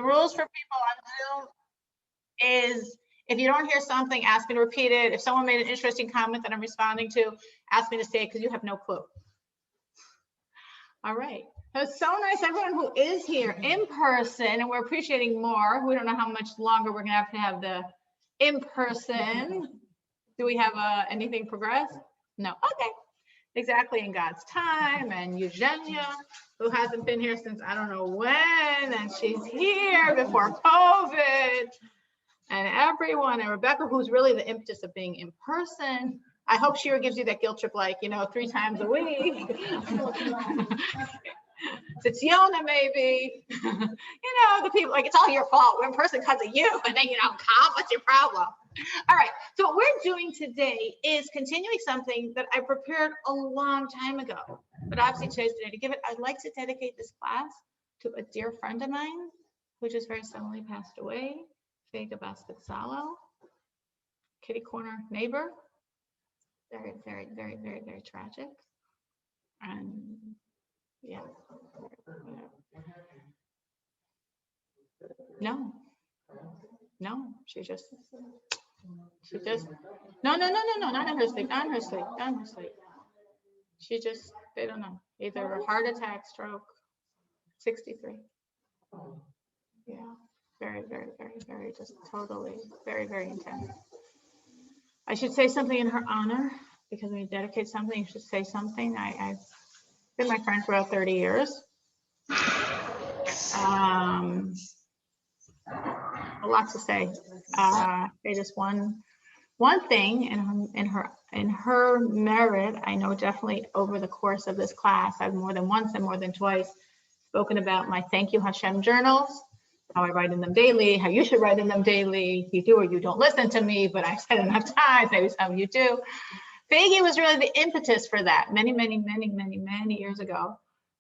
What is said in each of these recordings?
The rules for people on Zoom is if you don't hear something, ask me to repeat it. If someone made an interesting comment that I'm responding to, ask me to say it because you have no clue. All right. It's so nice, everyone who is here in person, and we're appreciating more. We don't know how much longer we're going to have the in-person. Do we have anything progress? No. Okay. Exactly, in God's time. And Eugenia, who hasn't been here since I don't know when, and she's here before COVID. And everyone, and Rebecca, who's really the impetus of being in person. I hope Shira gives you that guilt trip, like, 3 times a week. Tatiana, maybe. The people, like, it's all your fault. We're in person because of you. And then, Tom, what's your problem? All right. So what we're doing today is continuing something that I prepared a long time ago. But obviously today's the day to give it. I'd like to dedicate this class to a dear friend of mine who just very suddenly passed away. Vega Basket-Salo, kitty corner neighbor. Very, very, very, very, very tragic. And yeah. No, she just, no, not in her sleep, not in her sleep. She just, they don't know, either a heart attack, stroke, 63. Yeah. Very, very, very, very, just totally, very, very intense. I should say something in her honor, because when you dedicate something, you should say something. I've been my friend for about 30 years. A lot to say. They just one thing in her merit. I know definitely over the course of this class, I've more than once and more than twice spoken about my Thank You Hashem journals. How I write in them daily, how you should write in them daily. You do or you don't listen to me, but I've said enough times, maybe some of you do. Faggy was really the impetus for that many years ago.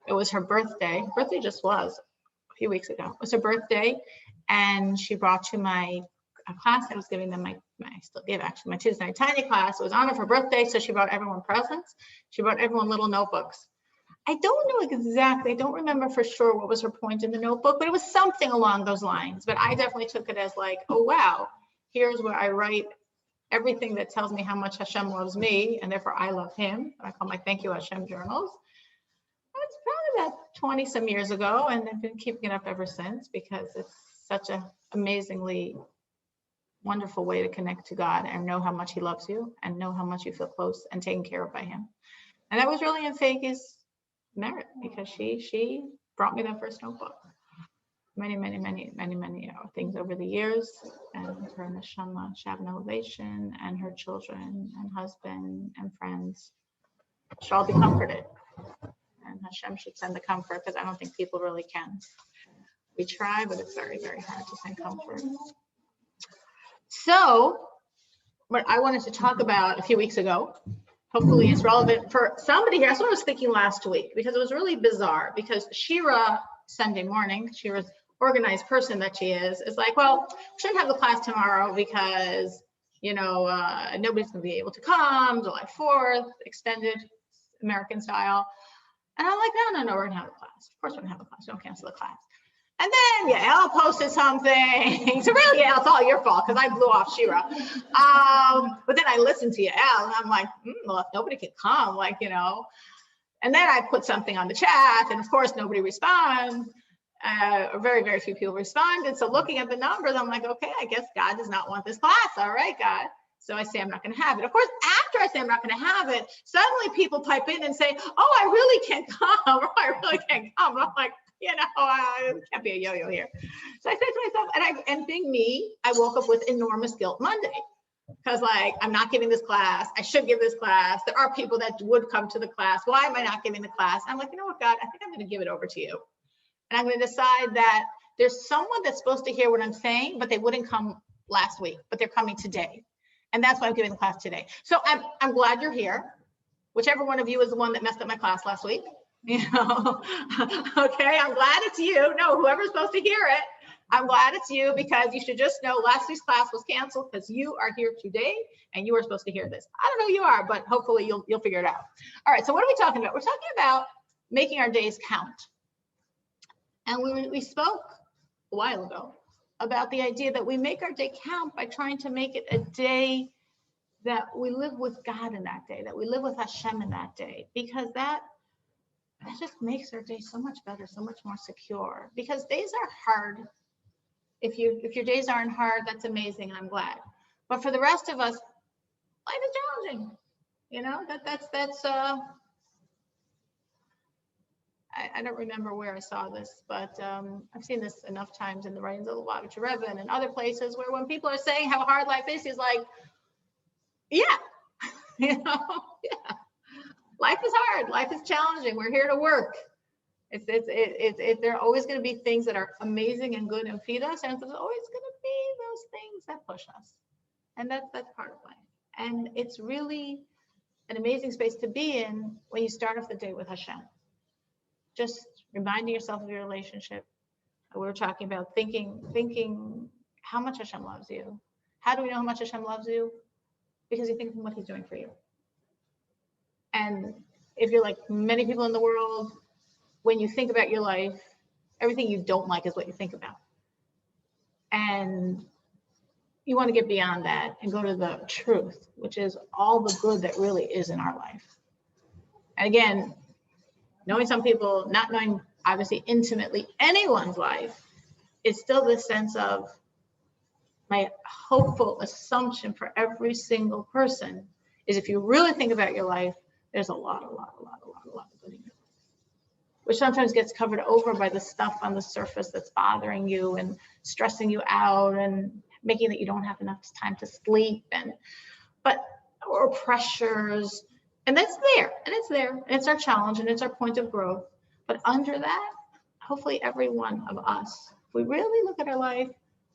It was her birthday. Her birthday just was a few weeks ago. It was her birthday, and she brought to my class. I was giving them I still give actually my Tuesday night tiny class. It was on her birthday, so she brought everyone presents. She brought everyone little notebooks. I don't know exactly, I don't remember for sure what was her point in the notebook, but it was something along those lines. But I definitely took it as like, oh, wow, here's where I write everything that tells me how much Hashem loves me, and therefore I love him. I call my Thank You Hashem journals. It's probably about 20 some years ago, and I've been keeping it up ever since because it's such an amazingly wonderful way to connect to God and know how much he loves you and know how much you feel close and taken care of by him. And that was really in Faggy's merit because she brought me that first notebook. Many things over the years, and her neshama should have an elevation, and her children and husband and friends should all be comforted. And Hashem should send the comfort because I don't think people really can. We try, but it's very, very hard to send comfort. So, what I wanted to talk about a few weeks ago, hopefully it's relevant for somebody here. That's what I was thinking last week because it was really bizarre because Shira, Sunday morning, Shira's organized person that she is like, well, we shouldn't have the class tomorrow because, nobody's going to be able to come, July 4th, extended American style. And I'm like, no, we're going to have a class. Of course we're going to have a class. Don't cancel the class. And then Yael posted something. So really, Yael, it's all your fault because I blew off Shira. But then I listened to Yael and I'm like, well, if nobody can come, And then I put something on the chat, and of course nobody responds. Very, very few people responded. So looking at the numbers, I'm like, okay, I guess God does not want this class. All right, God. So I say I'm not going to have it. Of course, after I say I'm not going to have it, suddenly people pipe in and say, oh, I really can't come. Or I really can't come. And I'm like, I can't be a yo-yo here. So I said to myself, and being me, I woke up with enormous guilt Monday. Because I'm not giving this class. I should give this class. There are people that would come to the class. Why am I not giving the class? I'm like, you know what, God, I think I'm going to give it over to you. And I'm going to decide that there's someone that's supposed to hear what I'm saying, but they wouldn't come last week, but they're coming today. And that's why I'm giving the class today. So I'm glad you're here. Whichever one of you is the one that messed up my class last week. Okay, I'm glad it's you. No, whoever's supposed to hear it, I'm glad it's you because you should just know last week's class was canceled because you are here today and you are supposed to hear this. I don't know who you are, but hopefully you'll figure it out. All right, so what are we talking about? We're talking about making our days count. And we spoke a while ago about the idea that we make our day count by trying to make it a day that we live with God in that day, that we live with Hashem in that day, because that just makes our day so much better, so much more secure. Because days are hard. If your days aren't hard, that's amazing, and I'm glad. But for the rest of us, life is challenging. You know, that's I don't remember where I saw this, but I've seen this enough times in the writings of the Lubavitcher Rebbe and in other places where when people are saying how hard life is, he's like, yeah, you know, yeah, life is hard, life is challenging. We're here to work. There are always going to be things that are amazing and good and feed us, and there's always going to be those things that push us, and that's part of life. And it's really an amazing space to be in when you start off the day with Hashem. Just reminding yourself of your relationship. We were talking about thinking how much Hashem loves you. How do we know how much Hashem loves you? Because you think of what he's doing for you. And if you're like many people in the world, when you think about your life, everything you don't like is what you think about. And you want to get beyond that and go to the truth, which is all the good that really is in our life. And again, knowing some people, not knowing obviously intimately anyone's life, is still this sense of my hopeful assumption for every single person is if you really think about your life, there's a lot of good in your life, which sometimes gets covered over by the stuff on the surface that's bothering you and stressing you out and making that you don't have enough time to sleep or pressures. And that's there, and it's there, and it's our challenge, and it's our point of growth. But under that, hopefully every one of us, if we really look at our life,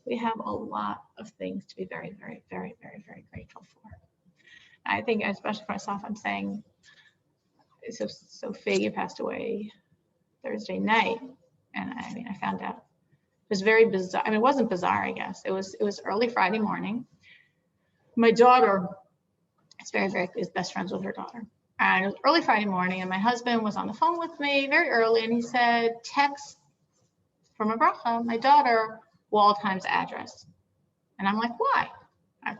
we have a lot of things to be very, very, very, very, very grateful for. I think, especially for myself, I'm saying, so Faggy passed away Thursday night, and I found out it was very bizarre. I mean, it wasn't bizarre, I guess. It was early Friday morning. My daughter is best friends with her daughter. And it was early Friday morning, and my husband was on the phone with me very early, and he said, text from a bracha, my daughter, Waldheim's address. And I'm like, why?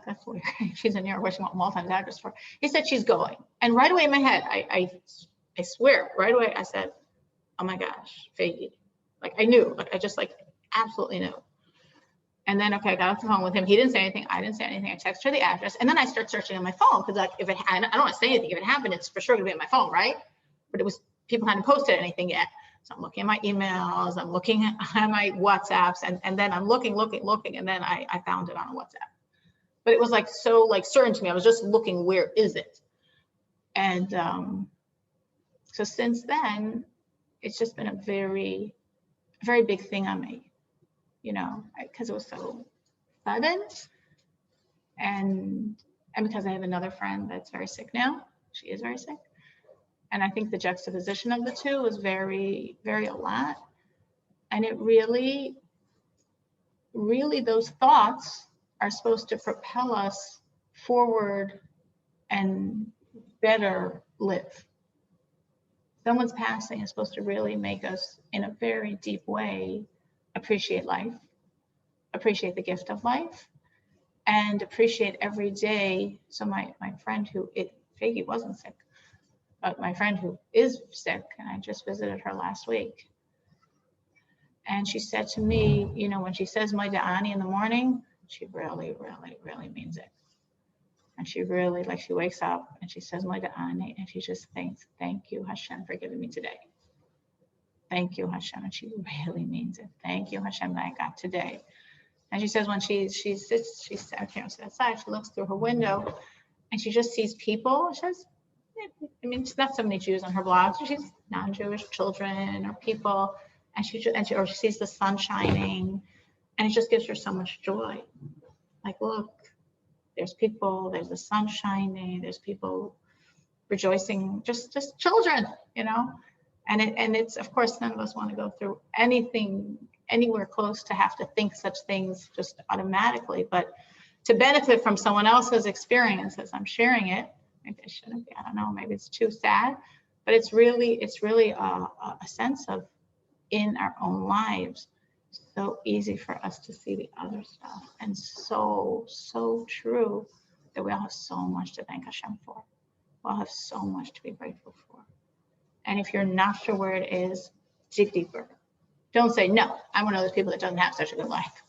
That's weird. She's in New York. What she want Waldheim's address for? He said she's going. And right away in my head, I swear, right away, I said, oh my gosh, Faggy. Like I knew, like I just like absolutely knew. And then, okay, I got off the phone with him. He didn't say anything. I didn't say anything. I texted her the address. And then I start searching on my phone because like if I don't want to say anything. If it happened, it's for sure going to be on my phone, right? But people hadn't posted anything yet. So I'm looking at my emails. I'm looking at my WhatsApps. And then I'm looking. And then I found it on a WhatsApp. But it was like so like certain to me. I was just looking, where is it? And so since then, it's just been a very, very big thing on me. You know, because it was so sudden, and because I have another friend that's very sick now. She is very sick, and I think the juxtaposition of the two was very, very a lot. And it really, really, those thoughts are supposed to propel us forward and better live. Someone's passing is supposed to really make us, in a very deep way, appreciate life, appreciate the gift of life, and appreciate every day. So my friend Faggy wasn't sick, but my friend who is sick, and I just visited her last week, and she said to me, you know, when she says Moida Ani in the morning, she really, really, really means it. And she really, like, she wakes up and she says Moida Ani, and she just thinks, thank you, Hashem, for giving me today. Thank you, Hashem. And she really means it. Thank you, Hashem, that I got today. And she says when she sits, I can't sit outside, she looks through her window and she just sees people. She says, I mean, it's not so many Jews on her blog. So she's non-Jewish children or people, and she sees the sun shining, and it just gives her so much joy. Like, look, there's people, there's the sun shining, there's people rejoicing, just children, you know. And it's, of course, none of us want to go through anything anywhere close to have to think such things just automatically, but to benefit from someone else's experience as I'm sharing it, maybe I shouldn't be, I don't know, maybe it's too sad, but it's really a sense of, in our own lives, so easy for us to see the other stuff, and so true that we all have so much to thank Hashem for. We all have so much to be grateful for. And if you're not sure where it is, dig deeper. Don't say, no, I'm one of those people that doesn't have such a good life.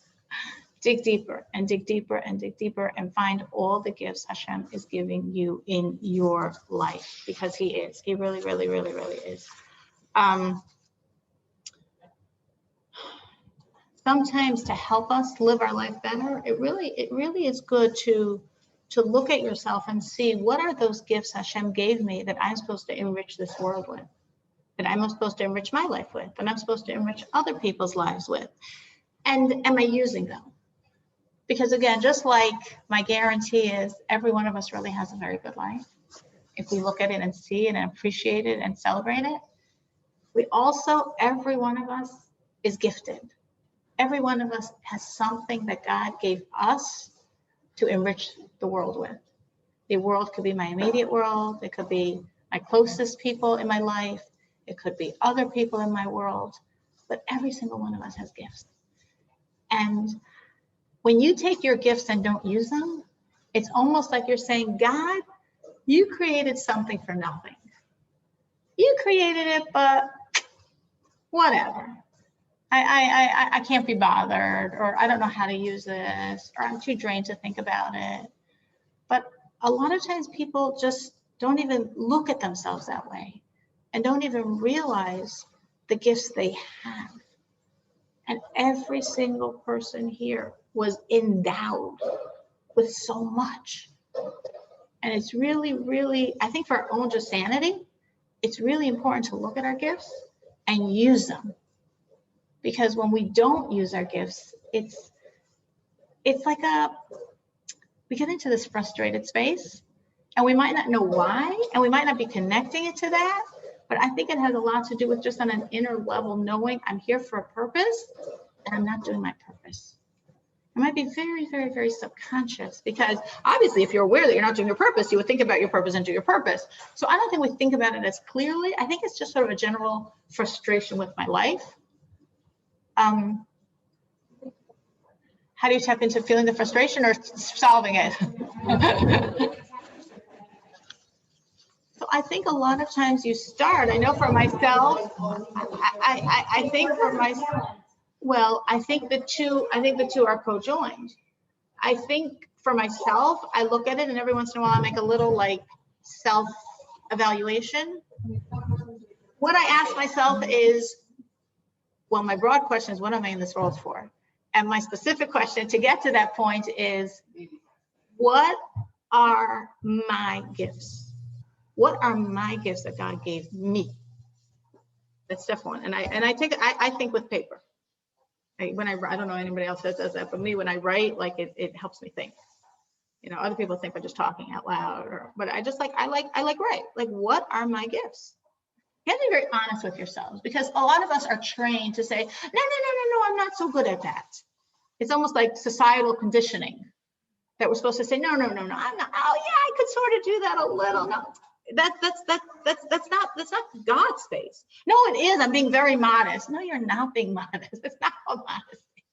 Dig deeper and dig deeper and dig deeper and find all the gifts Hashem is giving you in your life, because he is. He really, really, really, really is. Sometimes to help us live our life better, it really is good to look at yourself and see, what are those gifts Hashem gave me that I'm supposed to enrich this world with, that I'm supposed to enrich my life with, that I'm supposed to enrich other people's lives with, and am I using them? Because again, just like my guarantee is, every one of us really has a very good life. If we look at it and see it and appreciate it and celebrate it, we also, every one of us is gifted. Every one of us has something that God gave us to enrich the world with. The world could be my immediate world. It could be my closest people in my life. It could be other people in my world. But every single one of us has gifts. And when you take your gifts and don't use them, it's almost like you're saying, God, you created something for nothing. You created it, but whatever. I can't be bothered, or I don't know how to use this, or I'm too drained to think about it. But a lot of times people just don't even look at themselves that way and don't even realize the gifts they have. And every single person here was endowed with so much. And it's really, really, I think for our own just sanity, it's really important to look at our gifts and use them. Because when we don't use our gifts, it's like we get into this frustrated space, and we might not know why, and we might not be connecting it to that, but I think it has a lot to do with just on an inner level, knowing I'm here for a purpose and I'm not doing my purpose. It might be very, very, very subconscious, because obviously if you're aware that you're not doing your purpose, you would think about your purpose and do your purpose. So I don't think we think about it as clearly. I think it's just sort of a general frustration with my life. How do you tap into feeling the frustration or solving it? So I think a lot of times you start, I know for myself, I think for myself, well, I think the two are co-joined. I think for myself, I look at it and every once in a while I make a little like self-evaluation. What I ask myself is, well, my broad question is, what am I in this world for? And my specific question to get to that point is, what are my gifts? What are my gifts that God gave me? That's step one. And I think with paper. When I don't know anybody else that does that, but me, when I write, like it helps me think. You know, other people think I'm just talking out loud, but I just I like write. Like, what are my gifts? You have to be very honest with yourselves, because a lot of us are trained to say, no, I'm not so good at that. It's almost like societal conditioning that we're supposed to say, no, I'm not. Oh yeah, I could sort of do that a little. No, that's not God's space. No, it is. I'm being very modest. No, you're not being modest. It's not called modesty.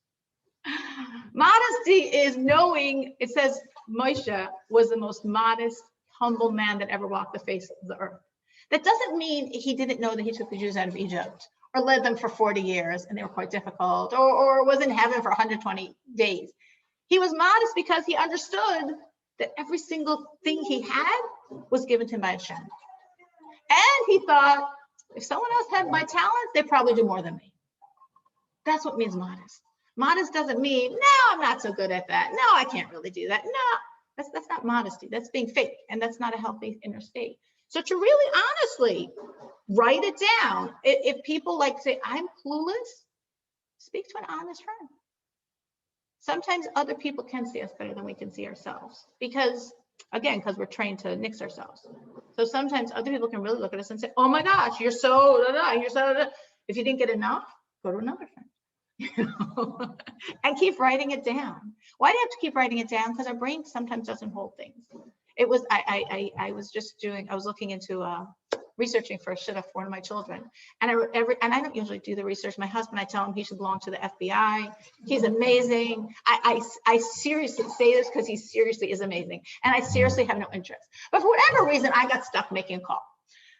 Modesty is knowing. It says Moshe was the most modest, humble man that ever walked the face of the earth. That doesn't mean he didn't know that he took the Jews out of Egypt, or led them for 40 years and they were quite difficult, or was in heaven for 120 days. He was modest because he understood that every single thing he had was given to him by Hashem. And he thought, if someone else had my talents, they'd probably do more than me. That's what means modest. Modest doesn't mean, no, I'm not so good at that. No, I can't really do that. No, that's not modesty. That's being fake. And that's not a healthy inner state. So to really honestly write it down, if people like say, I'm clueless, speak to an honest friend. Sometimes other people can see us better than we can see ourselves, because we're trained to nix ourselves. So sometimes other people can really look at us and say, oh my gosh, you're so, you're so, if you didn't get enough, go to another friend. You know, and keep writing it down. Why do you have to keep writing it down? Because our brain sometimes doesn't hold things. It was, I was looking into researching for a shidduch for one of my children. And I don't usually do the research. My husband, I tell him he should belong to the FBI. He's amazing. I seriously say this because he seriously is amazing. And I seriously have no interest. But for whatever reason, I got stuck making a call.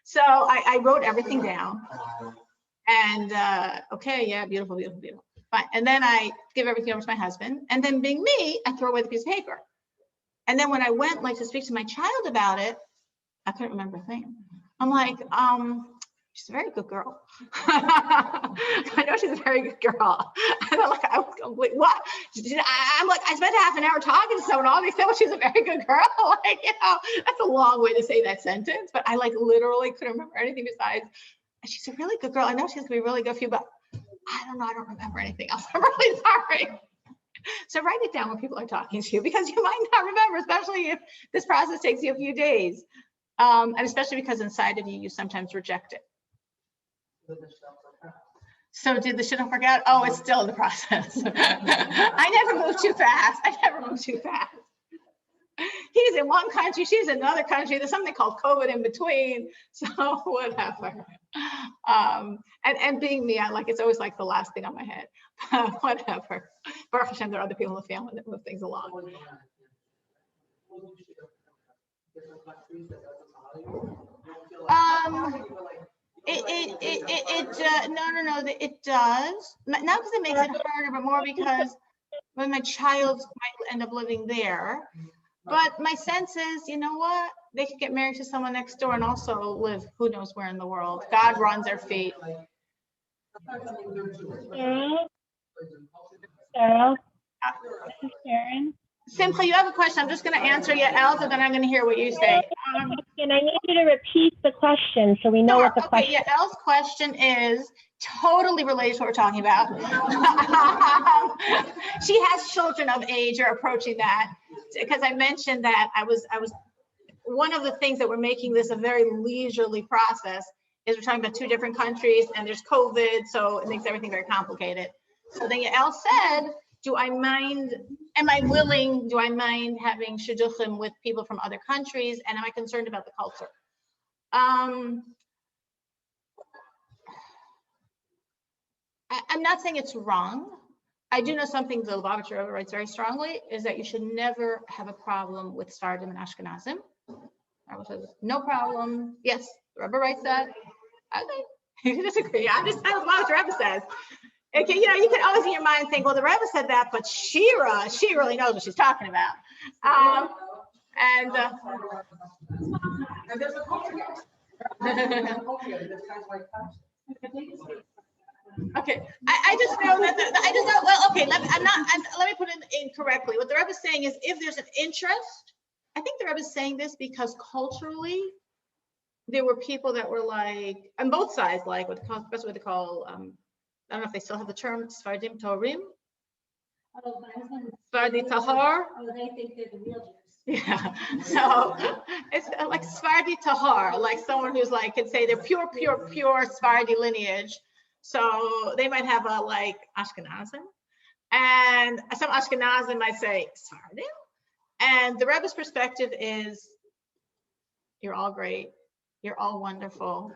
So I wrote everything down. And okay, yeah, beautiful, beautiful, beautiful. Fine. And then I give everything over to my husband. And then being me, I throw away the piece of paper. And then when I went like to speak to my child about it, I couldn't remember a thing. I'm like, she's a very good girl. I know she's a very good girl. And I'm like, I was complete, what? I'm like, I spent half an hour talking to someone, all they said was she's a very good girl. Like, you know, that's a long way to say that sentence, but I like literally couldn't remember anything besides, she's a really good girl. I know she's gonna be really good for you, but I don't know, I don't remember anything else. I'm really sorry. So write it down when people are talking to you, because you might not remember, especially if this process takes you a few days. And especially because inside of you, you sometimes reject it. So did the shidduch work out? Oh, it's still in the process. I never moved too fast. I never moved too fast. He's in one country, she's in another country. There's something called COVID in between. So whatever. And being me, I like, it's always like the last thing on my head. Whatever. Baruch Hashem, there are other people in the family that move things along. No, it does. Not because it makes it harder, but more because when my child might end up living there. But my sense is, you know what? They could get married to someone next door and also live who knows where in the world. God runs their feet. Sarah, this is Karen. Simcha, you have a question. I'm just going to answer Yael, and then I'm going to hear what you say. And I need you to repeat the question so we know what the question is. Yael's question is totally related to what we're talking about. She has children of age or approaching that, because I mentioned that I was one of the things that we're making this a very leisurely process is we're talking about 2 different countries and there's COVID, so it makes everything very complicated. So then Yael said, do I mind having shidduchim with people from other countries, and am I concerned about the culture? I'm not saying it's wrong. I do know something the Lubavitcher Rebbe writes very strongly, is that you should never have a problem with Sephardim and Ashkenazim. Rebbe says, no problem. Yes, the Rebbe writes that. Okay, you disagree. I'm just telling what the Rebbe says. Okay, you know, you can always in your mind think, well, the Rebbe said that, but Shira, she really knows what she's talking about. And there's a culture. Okay, I just know that I just know. Well, okay, let me put it in correctly. What the Rebbe is saying is, if there's an interest, I think the Rebbe is saying this because culturally, there were people that were like on both sides, like what they call. I don't know if they still have the term Sfardim Torim. Sfardi Tahar. Oh, they think they're the real Jews. Yeah, so it's like Sfardi Tahar, like someone who's like can say they're pure Sfardi lineage. So they might have a like Ashkenazim, and some Ashkenazim might say Sfardim. And the Rebbe's perspective is, you're all great, you're all wonderful.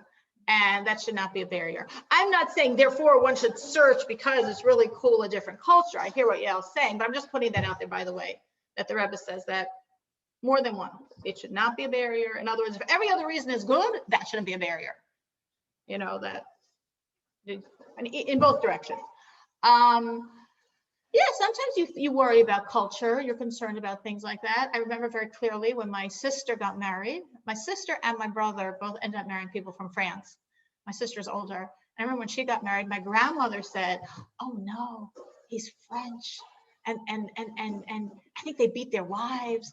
And that should not be a barrier. I'm not saying, therefore, one should search because it's really cool, a different culture. I hear what Yael's saying, but I'm just putting that out there, by the way, that the Rebbe says that more than one. It should not be a barrier. In other words, if every other reason is good, that shouldn't be a barrier. You know, that in both directions. Yeah, sometimes you worry about culture. You're concerned about things like that. I remember very clearly when my sister got married. My sister and my brother both ended up marrying people from France. My sister's older. I remember when she got married, my grandmother said, "Oh no, he's French, and I think they beat their wives."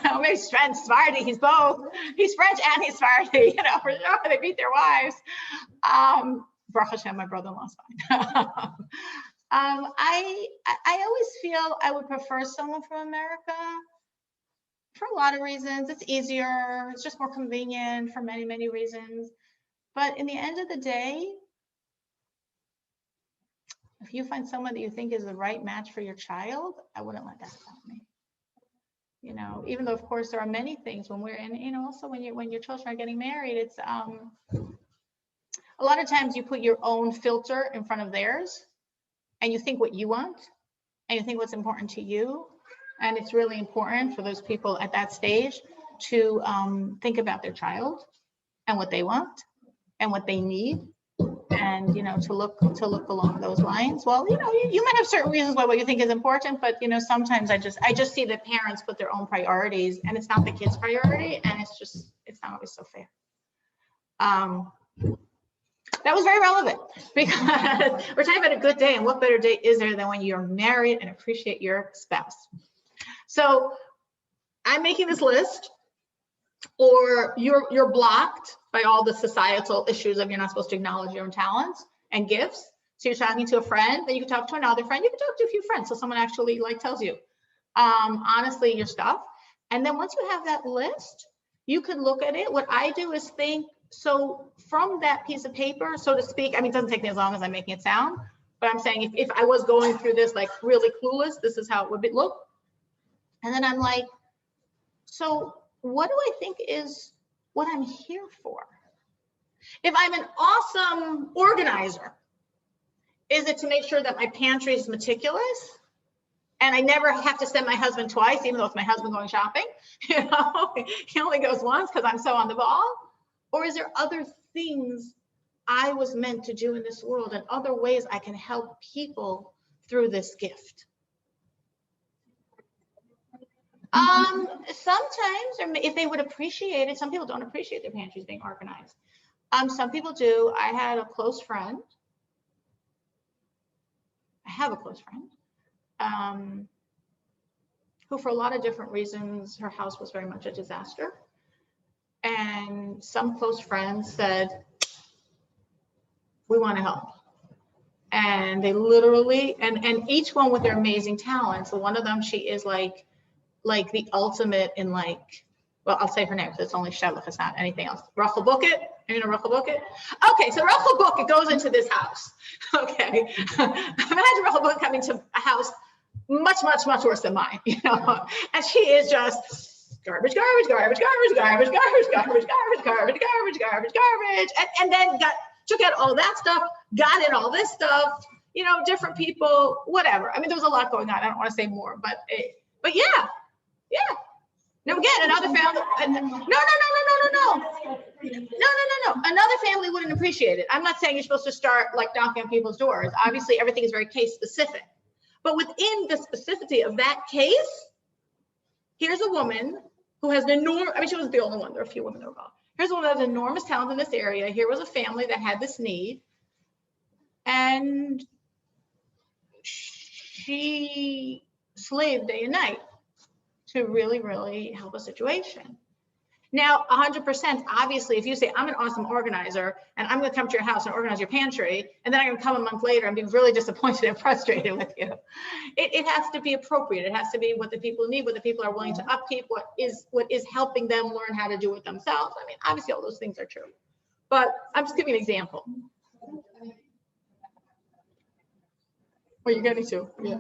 So maybe French, Sephardi, he's both. He's French and he's Sephardi, you know, for sure. They beat their wives. Baruch Hashem, my brother-in-law's fine. I always feel I would prefer someone from America for a lot of reasons. It's easier, it's just more convenient for many, many reasons. But in the end of the day, if you find someone that you think is the right match for your child, I wouldn't let that stop me. You know, even though of course there are many things when we're in, you know, also when your children are getting married, it's a lot of times you put your own filter in front of theirs and you think what you want and you think what's important to you. And it's really important for those people at that stage to think about their child and what they want and what they need. And, you know, to look along those lines. Well, you know, you might have certain reasons why what you think is important, but, you know, sometimes I just see that parents put their own priorities and it's not the kid's priority, and it's not always so fair. That was very relevant because we're talking about a good day, and what better day is there than when you're married and appreciate your spouse. So I'm making this list, or you're blocked by all the societal issues of you're not supposed to acknowledge your own talents and gifts. So you're talking to a friend, then you can talk to another friend, you can talk to a few friends. So someone actually like tells you, honestly, your stuff. And then once you have that list, you can look at it. What I do is think, so from that piece of paper, so to speak, I mean, it doesn't take me as long as I'm making it sound, but I'm saying if I was going through this like really clueless, this is how it would look. And then I'm like, so what do I think is what I'm here for? If I'm an awesome organizer, is it to make sure that my pantry is meticulous and I never have to send my husband twice, even though it's my husband going shopping? You know, he only goes once because I'm so on the ball. Or is there other things I was meant to do in this world and other ways I can help people through this gift? Sometimes, or if they would appreciate it, some people don't appreciate their pantries being organized. Some people do. I have a close friend who for a lot of different reasons, her house was very much a disaster. And some close friends said, we want to help. And they literally, and each one with their amazing talents. So one of them, she is like the ultimate in like, well, I'll say her name because it's only Shevach, it's not anything else. Rachel Bucket. You know Rachel Bucket? Okay, so Rachel Bucket goes into this house. Okay. Imagine Rachel Bucket coming to a house much, much, much worse than mine, you know? And she is just garbage, garbage, garbage, garbage, garbage, garbage, garbage, garbage, garbage, garbage, garbage, garbage. And then took out all that stuff, got in all this stuff, you know, different people, whatever. I mean, there was a lot going on. I don't want to say more, but yeah. Now again, another family, no. Another family wouldn't appreciate it. I'm not saying you're supposed to start like knocking on people's doors. Obviously, everything is very case specific. But within the specificity of that case, here's a woman who has an enormous, I mean, she wasn't the only one. There are a few women involved. Here's a woman that has enormous talent in this area. Here was a family that had this need. And she slaved day and night to really, really help a situation. Now, 100%, obviously, if you say, I'm an awesome organizer and I'm going to come to your house and organize your pantry, and then I'm going to come a month later and be really disappointed and frustrated with you. It has to be appropriate. It has to be what the people need, what the people are willing to upkeep, what is helping them learn how to do it themselves. I mean, obviously, all those things are true. But I'm just giving an example. What are you getting to? Yeah.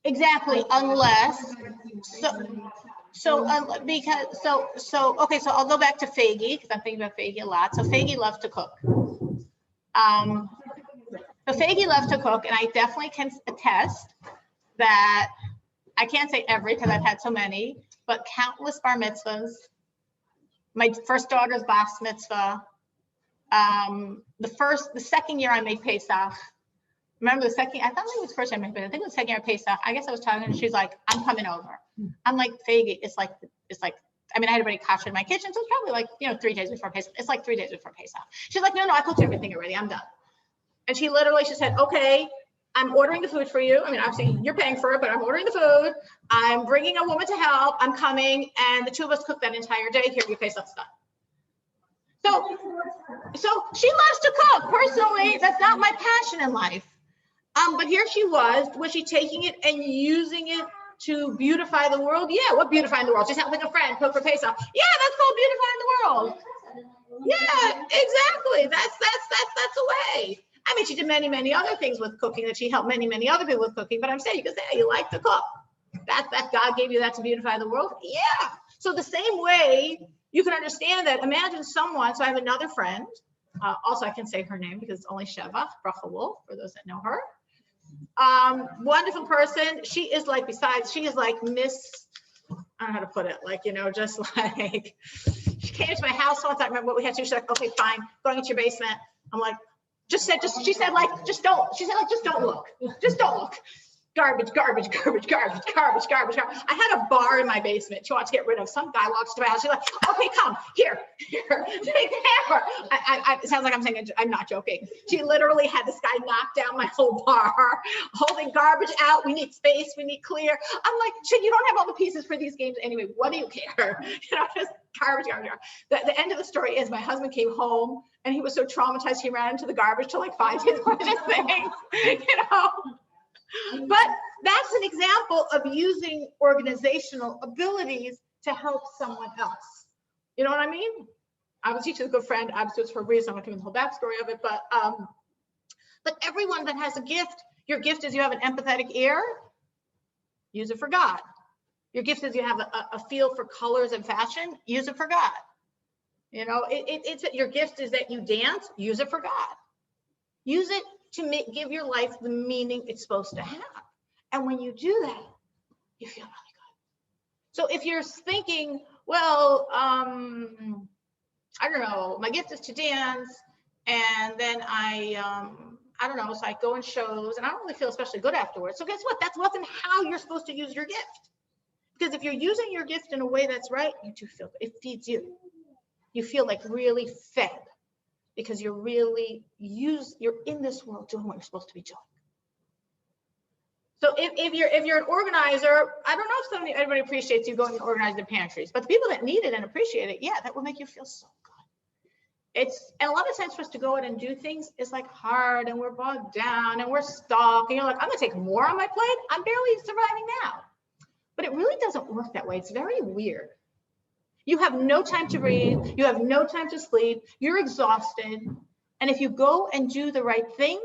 Exactly, unless, okay, so I'll go back to Faggy, because I'm thinking about Faggy a lot. So Faggy loves to cook. So Faggy loves to cook, and I definitely can attest that, I can't say every, because I've had so many, but countless bar mitzvahs, my first daughter's bas mitzvah, the second year I made Pesach. Remember the second, I thought maybe it was the first time, but I think it was the second year of Pesach. I guess I was talking to her and she's like, I'm coming over. I'm like, Faggy, it's like, I mean, I had already kasher in my kitchen. So it's probably like, 3 days before Pesach. It's like 3 days before Pesach. She's like, no, I cooked everything already. I'm done. And she said, okay, I'm ordering the food for you. I mean, obviously you're paying for it, but I'm ordering the food. I'm bringing a woman to help. I'm coming. And the two of us cooked that entire day. Here, your Pesach's done. So she loves to cook. Personally, that's not my passion in life. But here she was she taking it and using it to beautify the world? Yeah, what beautifying the world? Just helping a friend cook for Pesach. Yeah, that's called beautifying the world. Yeah, exactly. That's a way. I mean, she did many other things with cooking, that she helped many other people with cooking. But I'm saying, you can say, hey, you like to cook. That God gave you that to beautify the world. Yeah. So the same way you can understand that. Imagine someone. So I have another friend. Also, I can say her name because it's only Sheva Brachawolf, for those that know her. Wonderful person. She is like, besides, she is like Miss, I don't know how to put it, like, you know, just like, she came to my house once. I remember what we had to do. She's like, okay, fine, going into your basement. I'm like, she said, like, just don't look. Just don't look. Garbage. I had a bar in my basement she wants to get rid of. Some guy walks to my house. She's like, okay, come here, take the hammer. It sounds like I'm saying, I'm not joking. She literally had this guy knock down my whole bar, holding garbage out. We need space, we need clear. I'm like, shit, you don't have all the pieces for these games anyway. What do you care? You know, just garbage. The end of the story is my husband came home and he was so traumatized he ran into the garbage to like find his things, you know. But that's an example of using organizational abilities to help someone else. You know what I mean? I was teaching a good friend, obviously it's for a reason, I'm not giving the whole backstory of it, but everyone that has a gift, your gift is you have an empathetic ear, use it for God. Your gift is you have a feel for colors and fashion, use it for God. You know, your gift is that you dance, use it for God. Use it to give your life the meaning it's supposed to have. And when you do that, you feel really good. So if you're thinking, well, I don't know, my gift is to dance, and then I don't know, so I go in shows and I don't really feel especially good afterwards. So guess what? That wasn't how you're supposed to use your gift. Because if you're using your gift in a way that's right, you do feel good. It feeds you. You feel like really fed. Because you're really you're in this world doing what you're supposed to be doing. So if you're an organizer, I don't know if everybody appreciates you going and organizing the pantries, but the people that need it and appreciate it, yeah, that will make you feel so good. And a lot of times for us to go out and do things is like hard, and we're bogged down and we're stuck, and you're like, I'm gonna take more on my plate. I'm barely surviving now. But it really doesn't work that way. It's very weird. You have no time to breathe. You have no time to sleep. You're exhausted. And if you go and do the right thing,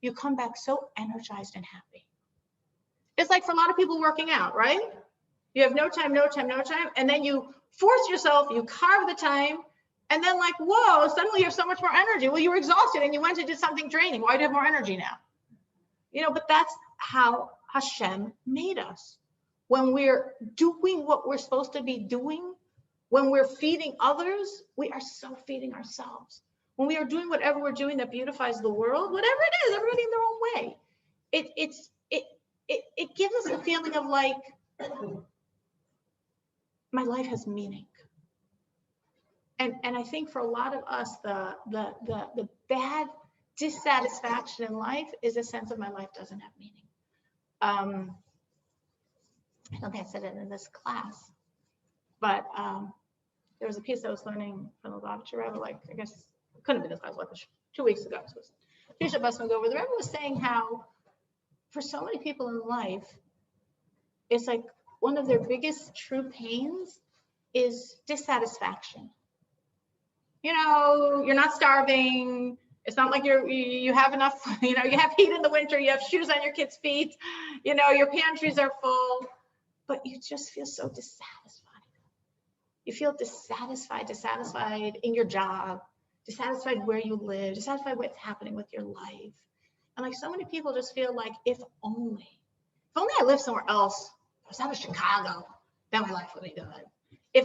you come back so energized and happy. It's like for a lot of people working out, right? You have no time. And then you force yourself, you carve the time. And then like, whoa, suddenly you have so much more energy. Well, you were exhausted and you went to do something draining. Why do you have more energy now? You know, but that's how Hashem made us. When we're doing what we're supposed to be doing, when we're feeding others, we are so feeding ourselves. When we are doing whatever we're doing that beautifies the world, whatever it is, everybody in their own way, it gives us a feeling of like, my life has meaning. And I think for a lot of us, the bad dissatisfaction in life is a sense of my life doesn't have meaning. I don't think I said it in this class, but there was a piece I was learning from the Lubavitcher Rebbe, like, I guess, it couldn't have been this class, like 2 weeks ago. So Tisha Busman over, the Rebbe was saying how, for so many people in life, it's like one of their biggest true pains is dissatisfaction. You know, you're not starving. It's not like you have enough, you know, you have heat in the winter, you have shoes on your kids' feet, you know, your pantries are full, but you just feel so dissatisfied. You feel dissatisfied in your job, dissatisfied where you live, dissatisfied what's happening with your life. And like so many people just feel like, if only I lived somewhere else, if I was out of Chicago, then my life would be good. If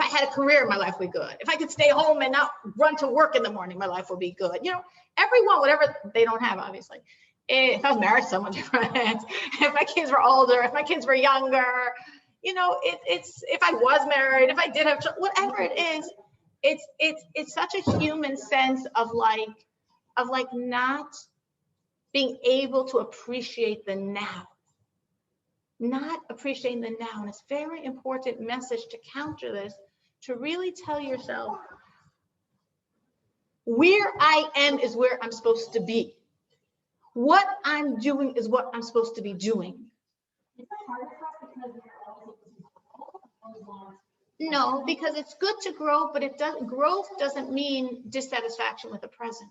I had a career, my life would be good. If I could stay home and not run to work in the morning, my life would be good. You know, everyone, whatever they don't have, obviously. If I was married to someone different, if my kids were older, if my kids were younger, you know, it's if I was married, if I did have children, whatever it is, it's such a human sense of like not being able to appreciate the now. Not appreciating the now. And it's a very important message to counter this, to really tell yourself, where I am is where I'm supposed to be. What I'm doing is what I'm supposed to be doing. It's hard for us because we're always want No, because it's good to grow, but growth doesn't mean dissatisfaction with the present.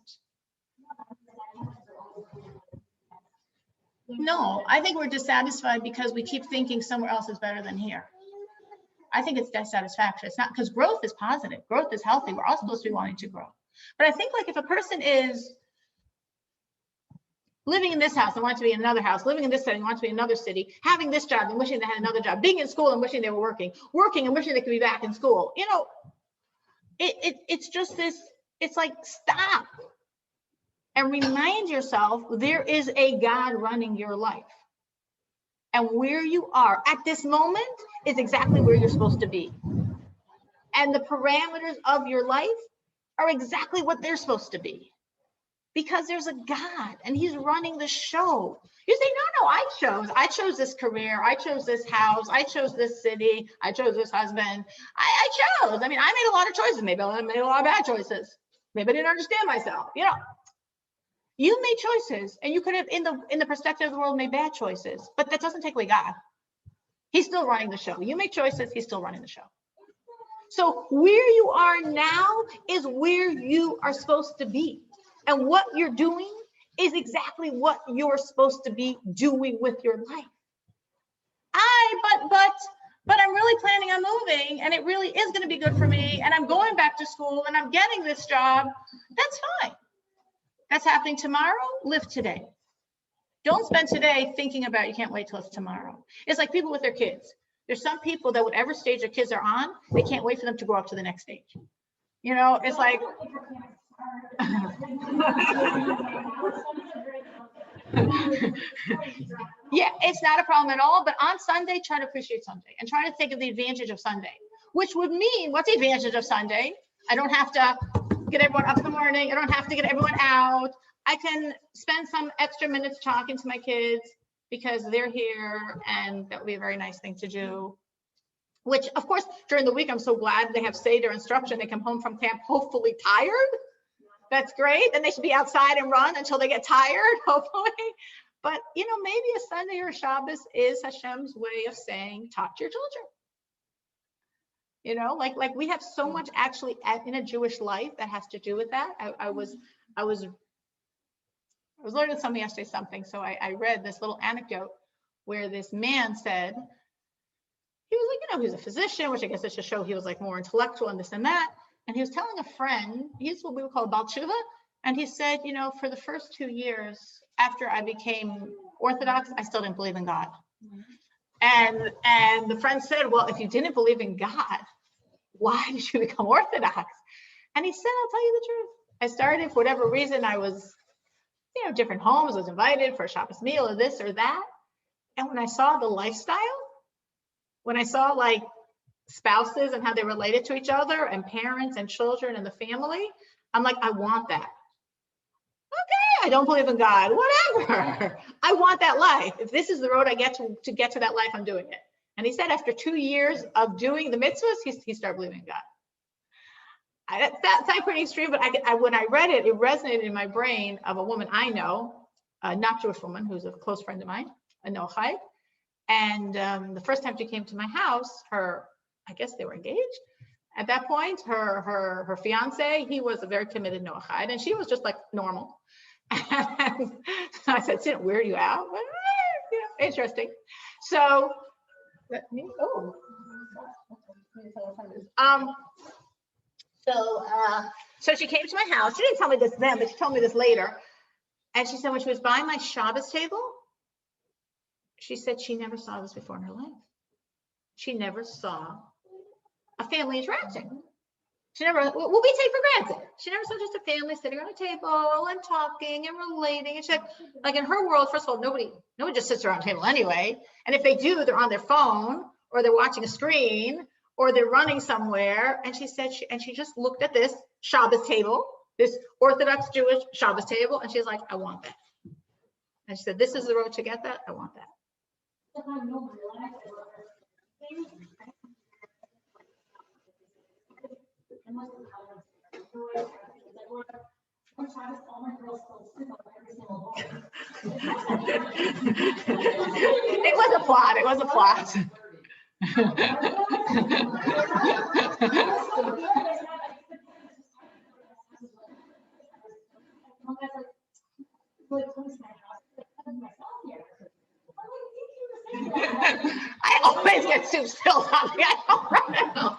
No, I think we're dissatisfied because we keep thinking somewhere else is better than here. I think it's dissatisfaction. It's not, because growth is positive. Growth is healthy. We're all supposed to be wanting to grow. But I think like if a person is living in this house and wants to be in another house, living in this city and wants to be in another city, having this job and wishing they had another job, being in school and wishing they were working and wishing they could be back in school, you know, it's just this, it's like, stop and remind yourself there is a God running your life. And where you are at this moment is exactly where you're supposed to be. And the parameters of your life are exactly what they're supposed to be. Because there's a God and he's running the show. You say, no, I chose this career. I chose this house. I chose this city. I chose this husband. I chose. I mean, I made a lot of choices. Maybe I made a lot of bad choices. Maybe I didn't understand myself. You know, you made choices and you could have, in the perspective of the world, made bad choices, but that doesn't take away God. He's still running the show. You make choices, he's still running the show. So where you are now is where you are supposed to be. And what you're doing is exactly what you're supposed to be doing with your life. But I'm really planning on moving and it really is going to be good for me. And I'm going back to school and I'm getting this job. That's fine. That's happening tomorrow. Live today. Don't spend today thinking about you can't wait till it's tomorrow. It's like people with their kids. There's some people that whatever stage their kids are on, they can't wait for them to grow up to the next stage. You know, it's like, yeah, it's not a problem at all. But on Sunday, try to appreciate Sunday and try to think of the advantage of Sunday, which would mean, what's the advantage of Sunday? I don't have to get everyone up in the morning. I don't have to get everyone out. I can spend some extra minutes talking to my kids because they're here and that would be a very nice thing to do. Which of course, during the week, I'm so glad they have Seder instruction. They come home from camp, hopefully tired. That's great. Then they should be outside and run until they get tired, hopefully. But you know, maybe a Sunday or a Shabbos is Hashem's way of saying, talk to your children. You know, like we have so much actually in a Jewish life that has to do with that. I was learning something yesterday, so I read this little anecdote where this man said, he was like, you know, he was a physician, which I guess it should show he was like more intellectual and this and that. And he was telling a friend, he's what we would call Baal Tshuva. And he said, you know, for the first 2 years after I became Orthodox, I still didn't believe in God. And the friend said, well, if you didn't believe in God, why did you become Orthodox? And he said, I'll tell you the truth. I started, for whatever reason, I was, you know, different homes, was invited for a Shabbos meal or this or that. And when I saw the lifestyle, when I saw like spouses and how they related to each other and parents and children and the family, I'm like, I want that. Okay, I don't believe in God, whatever. I want that life. If this is the road I get to get to that life, I'm doing it. And he said after 2 years of doing the mitzvahs, he started believing in God. That sounds pretty extreme, but when I read it, it resonated in my brain of a woman I know, a not Jewish woman who's a close friend of mine, a Noachide. And the first time she came to my house, I guess they were engaged. At that point, her fiance, he was a very committed Noachide, and she was just like normal. And I said, didn't weird you out? But, yeah, interesting. So, so she came to my house. She didn't tell me this then, but she told me this later. And she said when she was buying my Shabbos table, she said she never saw this before in her life. She never saw a family interacting. She never, what we take for granted. She never saw just a family sitting on a table and talking and relating. And she said, like in her world, first of all, nobody just sits around a table anyway. And if they do, they're on their phone or they're watching a screen or they're running somewhere. And she said, she just looked at this Shabbos table, this Orthodox Jewish Shabbos table. And she's like, I want that. And she said, this is the road to get that. I want that. It was a plot. I always get soup spilled on me. I don't know.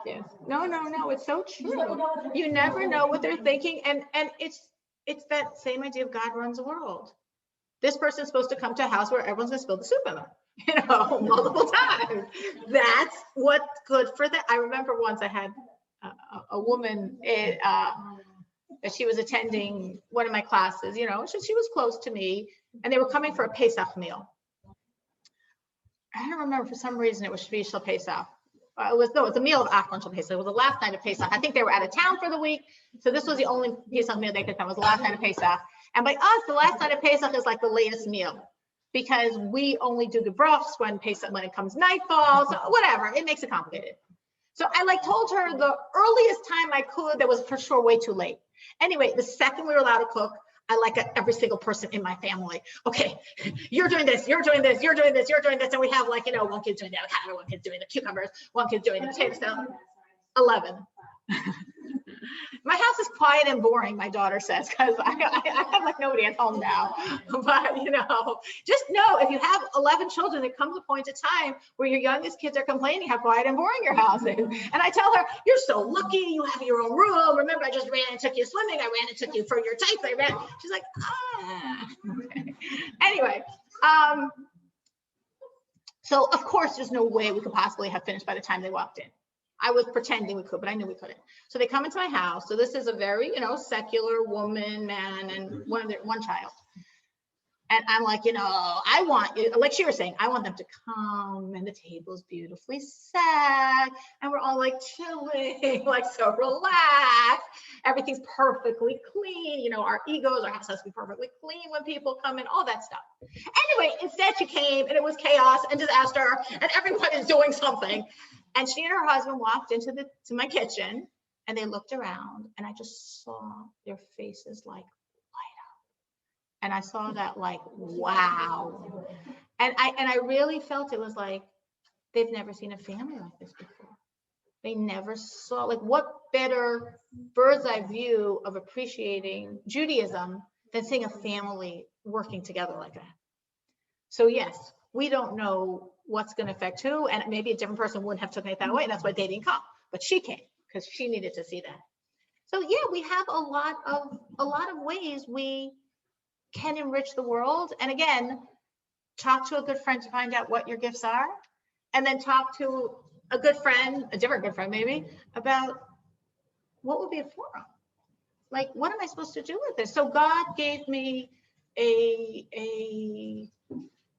Yes. No, it's so true. You never know what they're thinking. And it's that same idea of God runs the world. This person's supposed to come to a house where everyone's gonna spill the soup in them, multiple times. That's what's good for that. I remember once I had a woman, that she was attending one of my classes, she was close to me, and they were coming for a Pesach meal. I don't remember, for some reason it was Shvi Shel Pesach. It was a meal of Achron Shel Pesach. It was the last night of Pesach. I think they were out of town for the week, so this was the only Pesach meal they could come. It was the last night of Pesach. And by us, the last night of Pesach is like the latest meal, because we only do the brachs when it comes nightfall, so whatever, it makes it complicated. So I told her the earliest time I could, that was for sure way too late. Anyway, the second we were allowed to cook, I got every single person in my family. Okay, you're doing this, you're doing this, you're doing this, you're doing this. And we have one kid's doing the avocado, one kid's doing the cucumbers, one kid's doing the potato salad. 11. My house is quiet and boring, my daughter says, because I have nobody at home now. But just know, if you have 11 children, there comes a point of time where your youngest kids are complaining how quiet and boring your house is. And I tell her, you're so lucky, you have your own room. Remember, I just ran and took you swimming. I ran and took you for your tights. She's like, okay. Anyway, so of course, there's no way we could possibly have finished by the time they walked in. I was pretending we could, but I knew we couldn't. So they come into my house. So this is a very, secular woman, man, and one child. And I'm like, I want you, like she was saying, I want them to come, and the table's beautifully set, and we're all chilling, so relaxed. Everything's perfectly clean. Our house has to be perfectly clean when people come in, all that stuff. Anyway, instead she came, and it was chaos and disaster, and everyone is doing something. And she and her husband walked into my kitchen, and they looked around, and I just saw their faces light up. And I saw that wow. And I really felt it was they've never seen a family like this before. They never saw, what better bird's eye view of appreciating Judaism than seeing a family working together like that. So yes, we don't know what's going to affect who, and maybe a different person wouldn't have taken it that way. And that's why they didn't come, but she came because she needed to see that. So yeah, we have a lot of ways we can enrich the world. And again, talk to a good friend to find out what your gifts are, and then talk to a good friend, a different good friend maybe, about what would be a forum. What am I supposed to do with this? So God gave me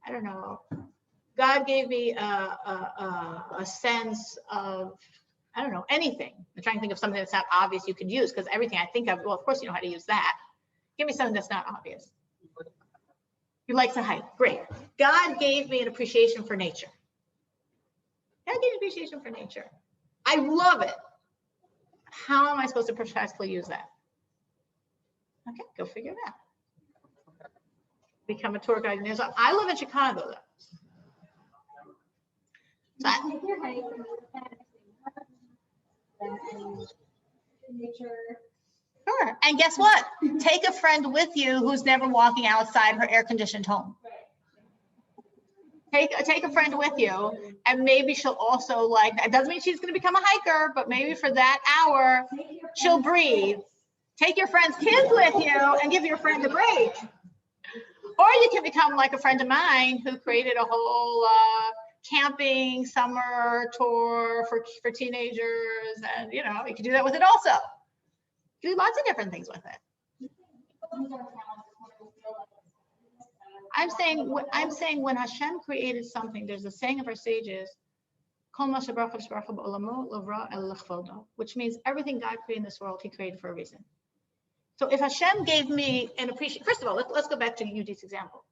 I don't know. God gave me a sense of, I don't know, anything. I'm trying to think of something that's not obvious you could use, because everything I think of, well, of course you know how to use that. Give me something that's not obvious. You like to hike, great. God gave me an appreciation for nature. God gave me an appreciation for nature. I love it. How am I supposed to professionally use that? Okay, go figure it out. Become a tour guide in Israel. I live in Chicago though. So sure. And guess what? Take a friend with you who's never walking outside her air-conditioned home. Take a friend with you, and maybe she'll also that. Doesn't mean she's going to become a hiker, but maybe for that hour, she'll breathe. Take your friend's kids with you and give your friend a break. Or you can become like a friend of mine who created a whole camping summer tour for teenagers, and you can do that with it also. You can do lots of different things with it. I'm saying when Hashem created something, there's a saying of our sages, which means everything God created in this world, He created for a reason. So if Hashem gave me an appreciation, first of all, let's go back to Yudi's example,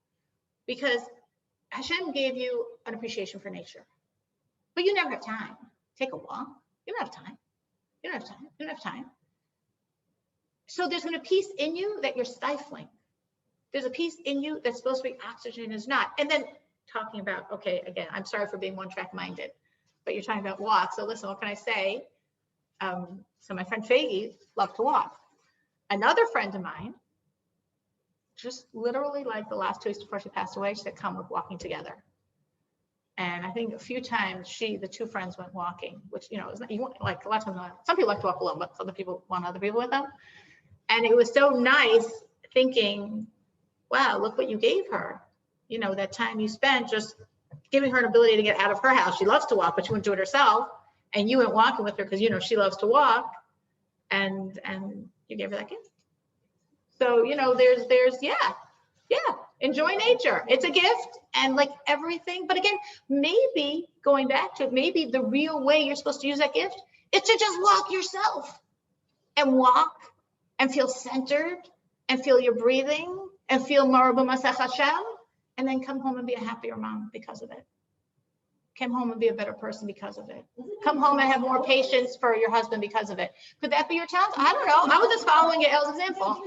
because Hashem gave you an appreciation for nature, but you never have time. Take a walk. You don't have time. You don't have time. You don't have time. So there's a piece in you that you're stifling. There's a piece in you that's supposed to be oxygen is not. And then talking about, okay, again, I'm sorry for being one track minded, but you're talking about walk. So listen, what can I say? So my friend Faggy loved to walk. Another friend of mine, just literally like the last 2 weeks before she passed away, she said, come, we're walking together. And I think a few times the two friends went walking, which, you know, is you want, like a lot of times, some people like to walk alone, but other people want other people with them. And it was so nice thinking, wow, look what you gave her. You know, that time you spent just giving her an ability to get out of her house. She loves to walk, but she wouldn't do it herself. And you went walking with her because, you know, she loves to walk, and you gave her that gift. So, you know, there's, enjoy nature. It's a gift, and like everything. But again, maybe going back to it, maybe the real way you're supposed to use that gift is to just walk yourself and walk and feel centered and feel your breathing and feel Marabu Masach Hashem, and then come home and be a happier mom because of it. Come home and be a better person because of it. Come home and have more patience for your husband because of it. Could that be your challenge? I don't know. I was just following Yael's example.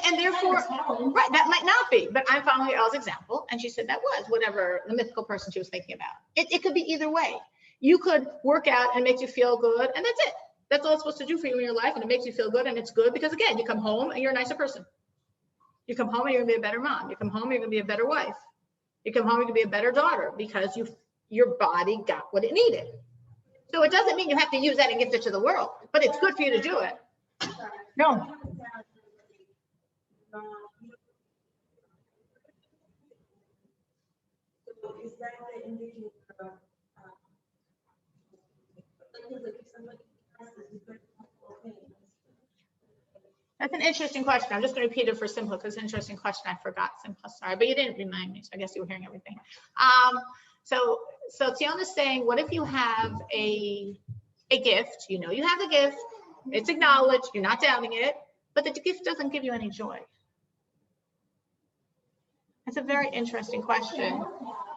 And therefore, right, that might not be, but I'm following Yael's example. And she said that was whatever the mythical person she was thinking about. It could be either way. You could work out and make you feel good, and that's it. That's all it's supposed to do for you in your life, and it makes you feel good, and it's good because, again, you come home and you're a nicer person. You come home and you're gonna be a better mom. You come home and you're gonna be a better wife. You come home and you're gonna be a better daughter because your body got what it needed. So it doesn't mean you have to use that and give it to the world, but it's good for you to do it. No. Is that the indicator of That's an interesting question. I'm just going to repeat it for Simcha because it's an interesting question. I forgot Simcha, sorry, but you didn't remind me, so I guess you were hearing everything. So Tiona's saying, what if you have a gift? You know you have the gift, it's acknowledged, you're not doubting it, but the gift doesn't give you any joy. That's a very interesting question.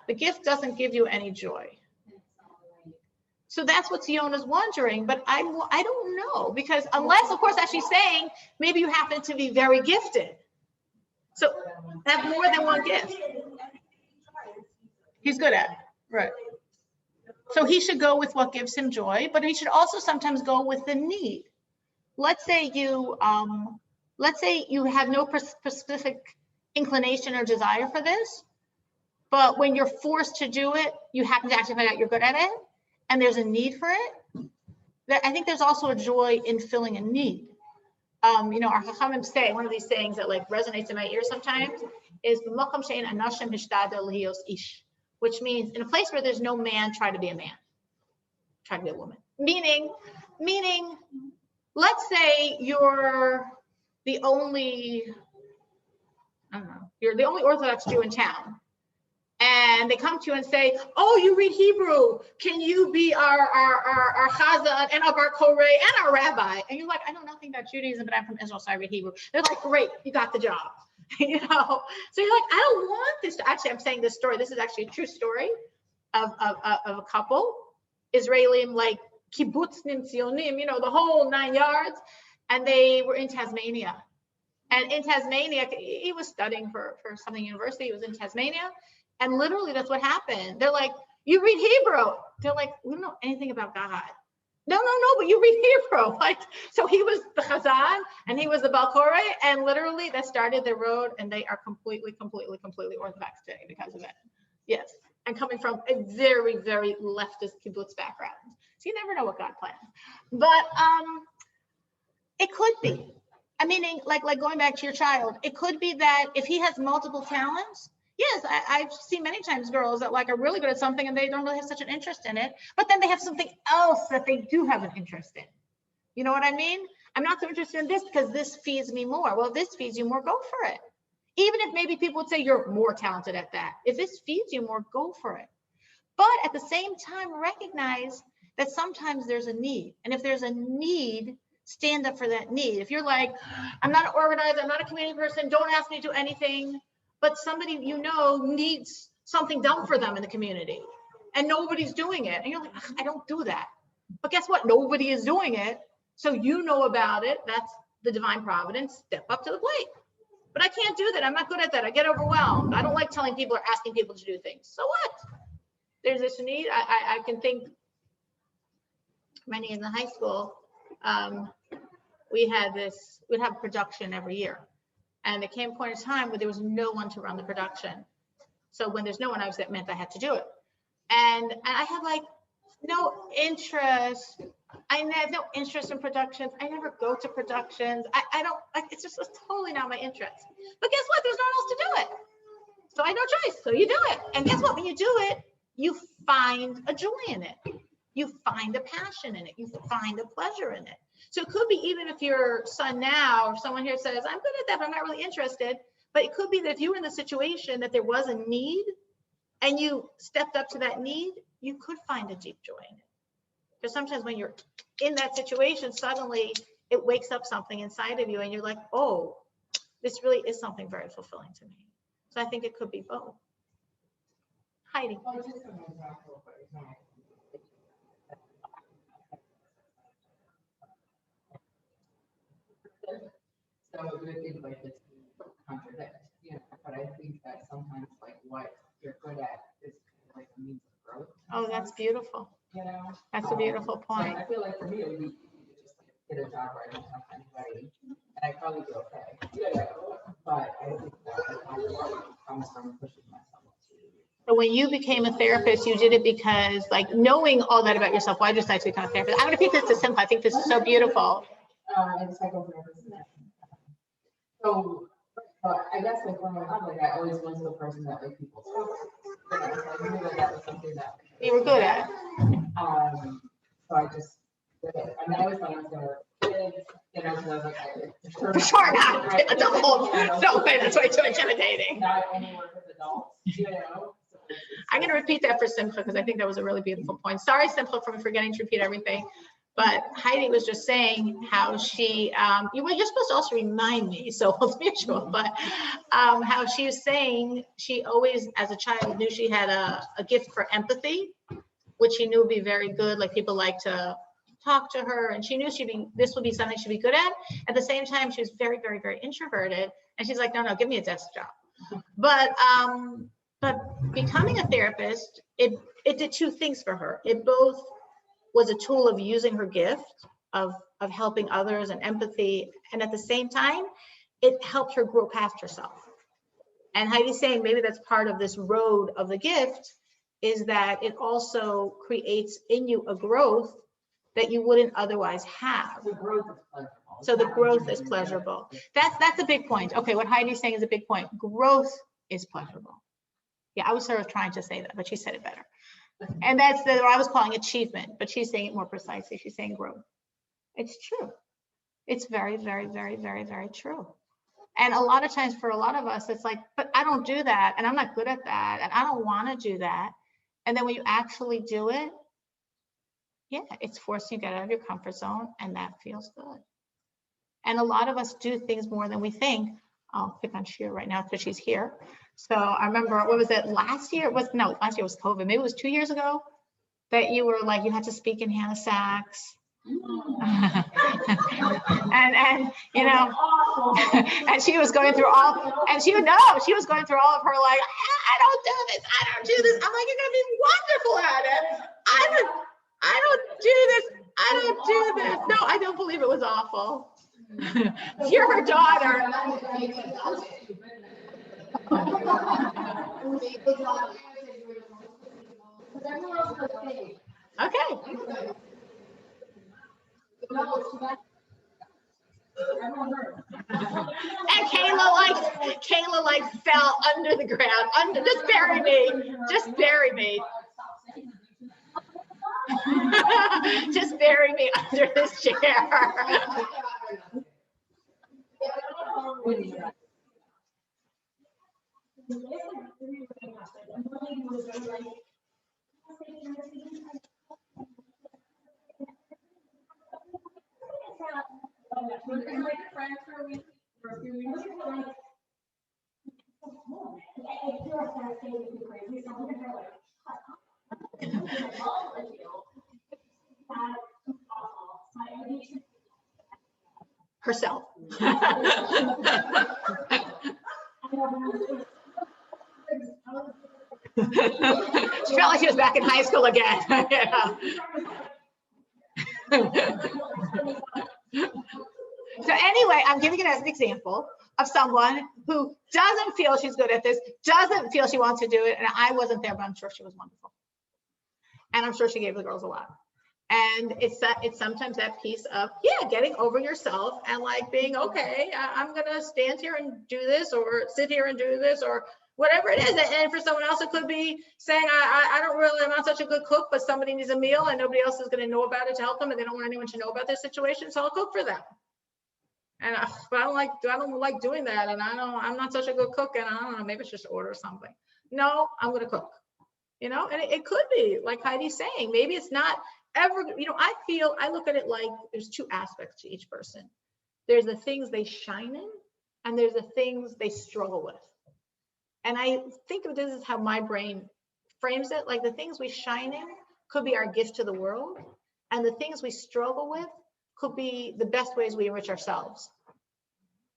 The gift doesn't give you any joy. So that's what Siona's wondering, but I don't know, because unless, of course, as she's saying, maybe you happen to be very gifted. So have more than one gift. He's good at it, right? So he should go with what gives him joy, but he should also sometimes go with the need. Let's say you have no specific inclination or desire for this, but when you're forced to do it, you happen to actually find out you're good at it, and there's a need for it. I think there's also a joy in filling a need. You know, our Chachamim say, one of these sayings that like resonates in my ear sometimes is, which means in a place where there's no man, try to be a man, try to be a woman. Meaning, let's say you're the only, I don't know, you're the only Orthodox Jew in town. And they come to you and say, oh, you read Hebrew. Can you be our chazan and our bar koreh and our rabbi? And you're like, I know nothing about Judaism, but I'm from Israel, so I read Hebrew. They're like, great, you got the job. You know? So you're like, I don't want this. Actually, I'm saying this story. This is actually a true story of a couple, Israeli, like kibbutznim, tzionim, you know, the whole 9 yards. And they were in Tasmania. And in Tasmania, he was studying for something university. He was in Tasmania. And literally that's what happened. They're like, you read Hebrew. They're like, we don't know anything about God. No, but you read Hebrew. Like, so he was the chazan and he was the bal koreh, and literally that started their road, and they are completely Orthodox today because of it. Yes. And coming from a very, very leftist kibbutz background. So you never know what God plans. But it could be. I mean, like going back to your child, it could be that if he has multiple talents, yes, I've seen many times girls that like are really good at something and they don't really have such an interest in it, but then they have something else that they do have an interest in. You know what I mean? I'm not so interested in this because this feeds me more. Well, if this feeds you more, go for it. Even if maybe people would say you're more talented at that. If this feeds you more, go for it. But at the same time, recognize that sometimes there's a need. And if there's a need, stand up for that need. If you're like, I'm not organized, I'm not a community person, don't ask me to do anything. but somebody you know needs something done for them in the community and nobody's doing it. And you're like, "Ugh, I don't do that." But guess what? Nobody is doing it. So you know about it. That's the divine providence. Step up to the plate. But I can't do that. I'm not good at that. I get overwhelmed. I don't like telling people or asking people to do things. So what? There's this need. I can think many in the high school, we'd have production every year. And there came a point in time where there was no one to run the production. So when there's no one, that meant I had to do it. And I had like no interest. I have no interest in productions. I never go to productions. I don't like, it's totally not my interest. But guess what? There's no one else to do it. So I had no choice. So you do it. And guess what? When you do it, you find a joy in it. You find a passion in it. You find a pleasure in it. So it could be, even if your son now, or someone here says, I'm good at that, but I'm not really interested. But it could be that if you were in the situation that there was a need and you stepped up to that need, you could find a deep joy in it. Because sometimes when you're in that situation, suddenly it wakes up something inside of you and you're like, oh, this really is something very fulfilling to me. So I think it could be both. Heidi. So it would be like this contradict, you know, but I think that sometimes like what you're good at is like a means of growth. Oh, that's beautiful. You know? That's a beautiful point. I feel like for me, it would be easy to just like get a job where I don't talk to anybody, and I'd probably be okay. You know? But I think that comes from pushing myself. So when you became a therapist, you did it because, like, knowing all that about yourself, why did you decide to become a therapist? I'm going to repeat this to Simcha. I think this is so beautiful. And psychotherapist. So, I guess like growing up, like I always was the person that like people talk to. You know, so I knew that was something that You were good at. So I just did it. I mean, I always thought I was gonna work with kids, you know, so I was like, For sure not adults. No, that's way too intimidating. Not any work with adults, you know. I'm going to repeat that for Simcha because I think that was a really beautiful point. Sorry, Simcha, for forgetting to repeat everything. But Heidi was just saying how she, you're supposed to also remind me, so it's mutual, but how she was saying she always, as a child, knew she had a gift for empathy, which she knew would be very good. Like, people like to talk to her, and she knew this would be something she'd be good at. At the same time, she was very, very, very introverted. And she's like, no, give me a desk job. But becoming a therapist, it did two things for her. It both was a tool of using her gift of helping others and empathy. And at the same time, it helped her grow past herself. And Heidi's saying maybe that's part of this road of the gift, is that it also creates in you a growth that you wouldn't otherwise have. The growth is pleasurable. So the growth is pleasurable. That's a big point. Okay, what Heidi's saying is a big point. Growth is pleasurable. Yeah, I was sort of trying to say that, but she said it better. And that's what I was calling achievement, but she's saying it more precisely. She's saying growth. It's true. It's very, very, very, very, very true. And a lot of times for a lot of us, it's like, but I don't do that, and I'm not good at that, and I don't want to do that. And then when you actually do it, yeah, it's forcing you to get out of your comfort zone, and that feels good. And a lot of us do things more than we think. I'll pick on Shira right now because she's here. So I remember, what was it, last year? Last year was COVID. Maybe it was 2 years ago that you were like, you had to speak in Hannah Sachs. and you know, and she was going through all, and she would know, she was going through all of her, like, I don't do this, I don't do this. I'm like, you're gonna be wonderful at it. I don't do this, I don't do this. No, I don't believe it was awful. You're her daughter. Okay. And Kayla like fell under the ground, just bury me, just bury me. Just bury me under this chair. Herself. She felt like she was back in high school again. So anyway, I'm giving it as an example of someone who doesn't feel she's good at this, doesn't feel she wants to do it. And I wasn't there, but I'm sure she was wonderful. And I'm sure she gave the girls a lot. And it's sometimes that piece of, yeah, getting over yourself and like being, okay, I'm going to stand here and do this, or sit here and do this, or whatever it is. And for someone else, it could be saying, I'm not such a good cook, but somebody needs a meal and nobody else is going to know about it to help them. And they don't want anyone to know about this situation. So I'll cook for them. And but I don't like doing that. And I'm not such a good cook. And I don't know, maybe I should just order something. No, I'm going to cook, you know, and it could be like Heidi's saying, maybe it's not ever, you know, I look at it like there's two aspects to each person. There's the things they shine in and there's the things they struggle with. And I think of this as how my brain frames it. Like the things we shine in could be our gift to the world. And the things we struggle with could be the best ways we enrich ourselves.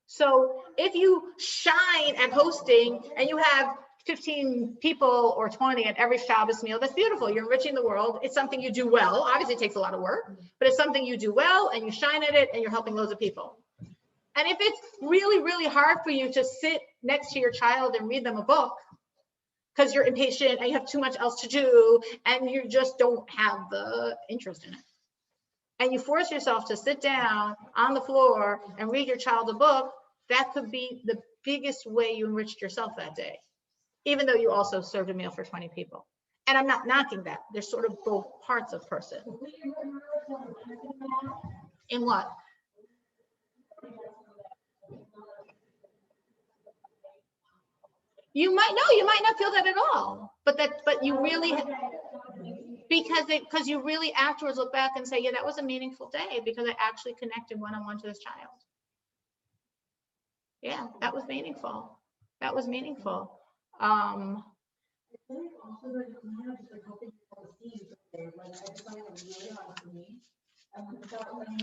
So if you shine at hosting and you have 15 people or 20 at every Shabbos meal, that's beautiful. You're enriching the world. It's something you do well. Obviously, it takes a lot of work, but it's something you do well and you shine at it and you're helping loads of people. And if it's really, really hard for you to sit next to your child and read them a book because you're impatient and you have too much else to do and you just don't have the interest in it, and you force yourself to sit down on the floor and read your child a book, that could be the biggest way you enriched yourself that day, even though you also served a meal for 20 people. And I'm not knocking that. There's sort of both parts of person. In what? You might not feel that at all, but you really, because you really afterwards look back and say, yeah, that was a meaningful day because I actually connected one-on-one to this child. Yeah, that was meaningful. That was meaningful. I think also like kind of just like helping people see something, like I just find it really hard for me. And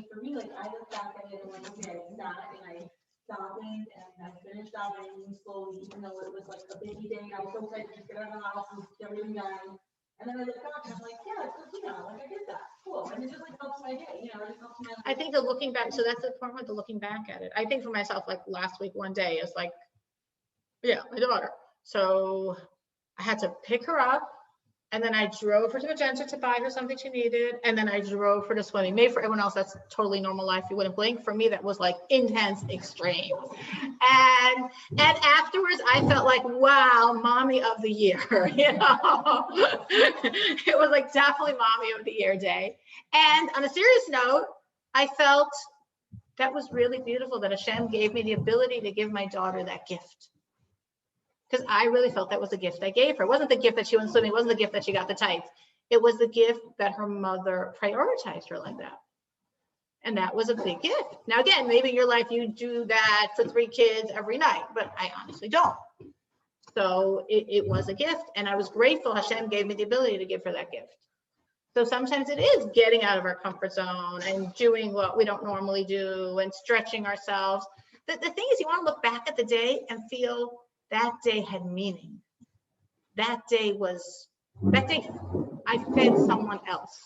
for me, like I look back at it and like, okay, I sat and I shopping and I finished shopping slowly, even though it was like a busy day. I was so excited to get out of the house and get everything done. And then I look back and I'm like, yeah, it's good, you know, like I did that. Cool. And it just like helps my day, you know, it just helps my life. I think the looking back, so that's the point with the looking back at it. I think for myself, like last week, one day is like, yeah, my daughter. So I had to pick her up and then I drove her to Magenta to buy her something she needed. And then I drove her to swimming. Maybe for everyone else, that's totally normal life. You wouldn't blink. For me, that was like intense, extreme. And afterwards, I felt like, wow, mommy of the year, you know? It was like definitely mommy of the year day. And on a serious note, I felt that was really beautiful that Hashem gave me the ability to give my daughter that gift. Because I really felt that was a gift I gave her. It wasn't the gift that she went swimming. It wasn't the gift that she got the tights. It was the gift that her mother prioritized her like that. And that was a big gift. Now, again, maybe in your life you do that for 3 kids every night, but I honestly don't. So it was a gift. And I was grateful Hashem gave me the ability to give her that gift. So sometimes it is getting out of our comfort zone and doing what we don't normally do and stretching ourselves. The thing is, you want to look back at the day and feel that day had meaning. That day I fed someone else.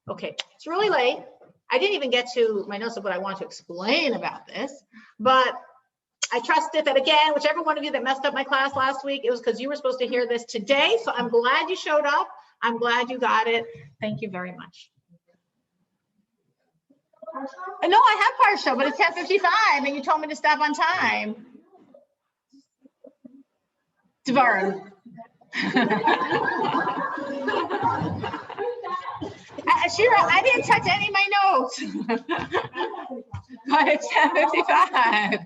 Okay, it's really late. I didn't even get to my notes of what I want to explain about this, but I trusted that, again, whichever one of you that messed up my class last week, it was because you were supposed to hear this today. So I'm glad you showed up. I'm glad you got it. Thank you very much. No, I have Parsha, but it's 10:55 and you told me to stop on time. Dvarim. Shira, I didn't touch any of my notes. But it's 10:55.